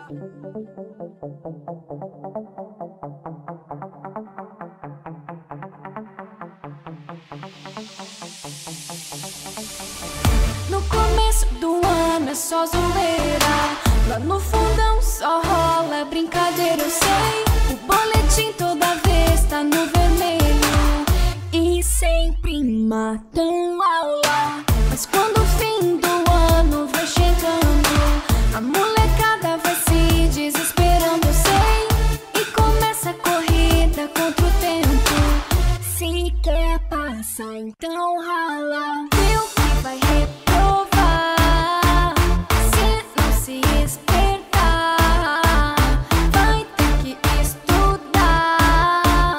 No começo do ano é só zoeira, lá no fundão só rola brincadeira, eu sei. O boletim toda vez tá no vermelho e sempre matam aula. Mas quando o fim do ano vai chegando, a molecada vai se desesperando, eu sei. E começa a corrida contra o tempo. Se quer passar, então rala. Viu que vai reprovar se não se espertar. Vai ter que estudar.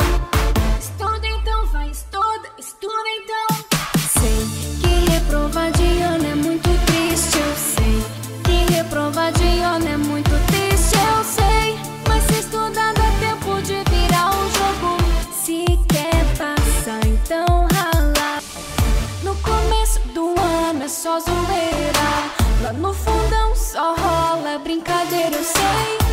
Estuda então, vai, estuda então. Sei que reprovar de ano é muito triste, eu sei. Que reprovar de ano é muito triste, eu sei. Mas se estudar dá tempo de virar o jogo. Se quer passar, então rala. No começo do ano é só zoeira, lá no fundão só rola brincadeira, eu sei.